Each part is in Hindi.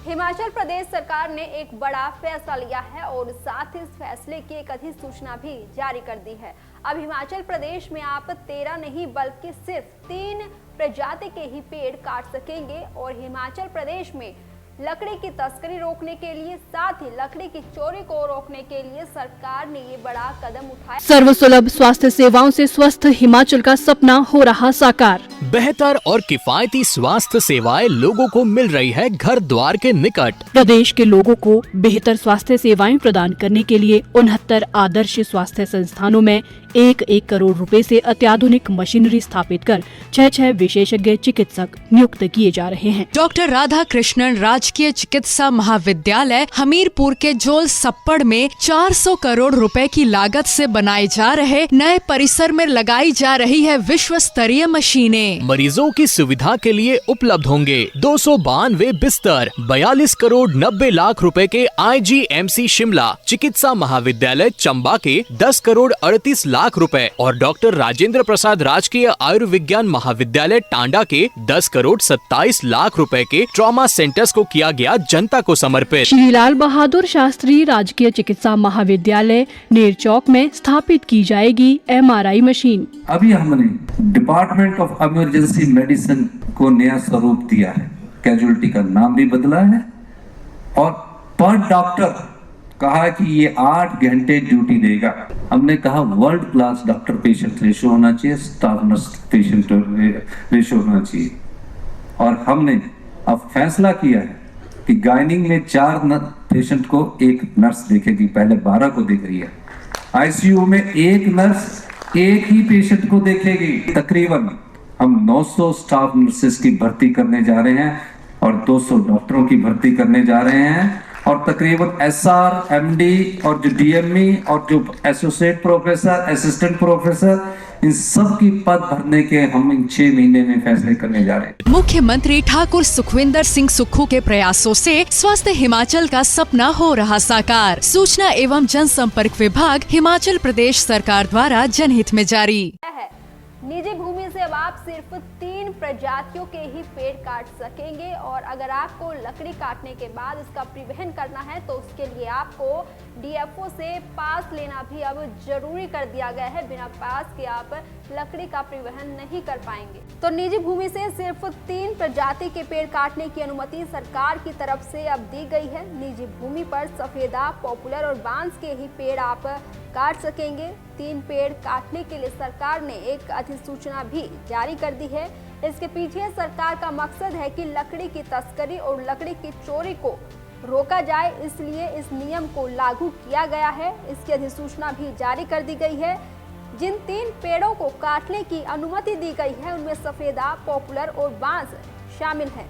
हिमाचल प्रदेश सरकार ने एक बड़ा फैसला लिया है और साथ ही इस फैसले की एक अधिसूचना भी जारी कर दी है। अब हिमाचल प्रदेश में आप 13 नहीं बल्कि सिर्फ 3 प्रजाति के ही पेड़ काट सकेंगे और हिमाचल प्रदेश में लकड़ी की तस्करी रोकने के लिए साथ ही लकड़ी की चोरी को रोकने के लिए सरकार ने ये बड़ा कदम उठाया। सर्वसुलभ स्वास्थ्य सेवाओं से स्वस्थ हिमाचल का सपना हो रहा साकार। बेहतर और किफायती स्वास्थ्य सेवाएं लोगों को मिल रही है घर द्वार के निकट। प्रदेश के लोगों को बेहतर स्वास्थ्य सेवाएं प्रदान करने के लिए 69 आदर्श स्वास्थ्य संस्थानों में 1-1 करोड़ रुपए से अत्याधुनिक मशीनरी स्थापित कर 6 विशेषज्ञ चिकित्सक नियुक्त किए जा रहे हैं। डॉक्टर राधा कृष्णन राजकीय चिकित्सा महाविद्यालय हमीरपुर के जोल सप्पड़ में 400 करोड़ रुपए की लागत से बनाए जा रहे नए परिसर में लगाई जा रही है विश्व स्तरीय मशीनें। मरीजों की सुविधा के लिए उपलब्ध होंगे 292 बिस्तर, 42 करोड़ 90 लाख रुपए के IGMC शिमला चिकित्सा महाविद्यालय चंबा के 10 करोड़ 38 लाख रुपए और डॉक्टर राजेंद्र प्रसाद राजकीय आयुर्विज्ञान महाविद्यालय टांडा के 10 करोड़ 27 लाख रुपए के ट्रॉमा सेंटर्स को किया गया जनता को समर्पित। श्री लाल बहादुर शास्त्री राजकीय चिकित्सा महाविद्यालय नेरचौक में स्थापित की जाएगी MRI मशीन। अभी हमने डिपार्टमेंट ऑफ इमरजेंसी मेडिसिन को नया स्वरूप दिया है, कैजुअलिटी का नाम भी बदला है और पर डॉक्टर कहा कि ये 8 घंटे ड्यूटी देगा। हमने कहा world class doctor patient ratio होना चाहिए, स्टाफ नर्स पेशेंट रेशो होना चाहिए। और हमने अब फैसला किया है कि गायनिंग में 4 पेशेंट को 1 नर्स देखेगी, पहले 12 को देख रही है। ICU में 1 नर्स 1 ही पेशेंट को देखेगी। तकरीबन हम 900 स्टाफ नर्सेस की भर्ती करने जा रहे हैं और 200 डॉक्टरों की भर्ती करने जा रहे हैं और तकरीबन SR, MD और जो DME और जो एसोसिएट प्रोफेसर, असिस्टेंट प्रोफेसर, इन सब की पद भरने के हम इन 6 महीने में फैसले करने जा रहे हैं। मुख्यमंत्री ठाकुर सुखविंदर सिंह सुक्खू के प्रयासों से स्वस्थ हिमाचल का सपना हो रहा साकार। सूचना एवं जनसंपर्क विभाग हिमाचल प्रदेश सरकार द्वारा जनहित में जारी। निजी भूमि से अब आप सिर्फ 3 प्रजातियों के ही पेड़ काट सकेंगे और अगर आपको लकड़ी काटने के बाद इसका परिवहन करना है तो उसके लिए आपको DFO से पास लेना भी अब जरूरी कर दिया गया है। बिना पास के आप लकड़ी का परिवहन नहीं कर पाएंगे। तो निजी भूमि से सिर्फ 3 प्रजाति के पेड़ काटने की अनुमति सरकार की तरफ से अब दी गई है। निजी भूमि पर सफेदा, पॉपुलर और बांस के ही पेड़ आप काट सकेंगे। 3 पेड़ काटने के लिए सरकार ने एक अधिसूचना भी जारी कर दी है। इसके पीछे सरकार का मकसद है कि लकड़ी की तस्करी और लकड़ी की चोरी को रोका जाए, इसलिए इस नियम को लागू किया गया है। इसकी अधिसूचना भी जारी कर दी गई है। जिन 3 पेड़ों को काटने की अनुमति दी गई है उनमें सफेदा, पॉपुलर और बांस शामिल हैं।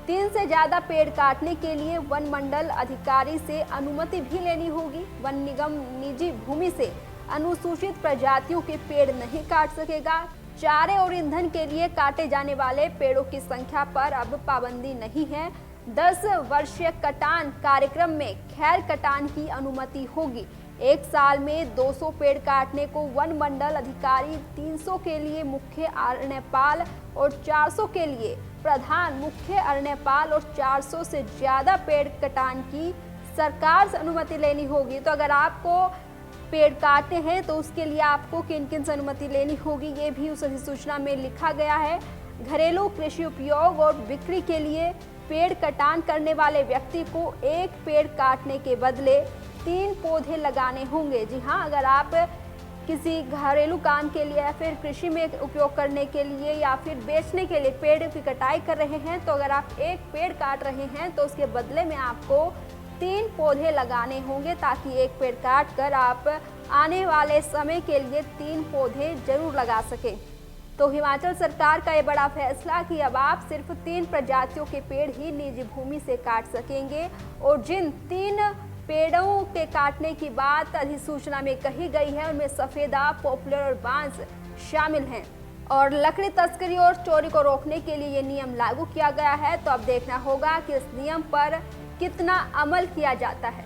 3 से ज्यादा पेड़ काटने के लिए वन मंडल अधिकारी से अनुमति भी लेनी होगी। वन निगम निजी भूमि से अनुसूचित प्रजातियों के पेड़ नहीं काट सकेगा। चारे और ईंधन के लिए काटे जाने वाले पेड़ों की संख्या पर अब पाबंदी नहीं है। 10 वर्षीय कटान कार्यक्रम में खैर कटान की अनुमति होगी। 1 साल में 200 पेड़ काटने को वन मंडल अधिकारी, 300 के लिए मुख्य अरण्यपाल और 400 के लिए प्रधान मुख्य अरण्यपाल और 400 से ज्यादा पेड़ कटान की सरकार से अनुमति लेनी होगी। तो अगर आपको पेड़ काटने हैं तो उसके लिए आपको किन किन से अनुमति लेनी होगी ये भी उस अधिसूचना में लिखा गया है। घरेलू कृषि उपयोग और बिक्री के लिए पेड़ कटान करने वाले व्यक्ति को 1 पेड़ काटने के बदले 3 पौधे लगाने होंगे। जी हाँ, अगर आप किसी घरेलू काम के लिए या फिर कृषि में उपयोग करने के लिए या फिर बेचने के लिए पेड़ की कटाई कर रहे हैं तो अगर आप 1 पेड़ काट रहे हैं तो उसके बदले में आपको 3 पौधे लगाने होंगे ताकि 1 पेड़ काट कर आप आने वाले समय के लिए 3 पौधे जरूर लगा सकें। तो हिमाचल सरकार का ये बड़ा फैसला कि अब आप सिर्फ 3 प्रजातियों के पेड़ ही निजी भूमि से काट सकेंगे और जिन 3 पेड़ों के काटने की बात अधिसूचना में कही गई है उनमें सफेदा, पॉपुलर और बांस शामिल हैं। और लकड़ी तस्करी और चोरी को रोकने के लिए ये नियम लागू किया गया है। तो अब देखना होगा कि इस नियम पर कितना अमल किया जाता है।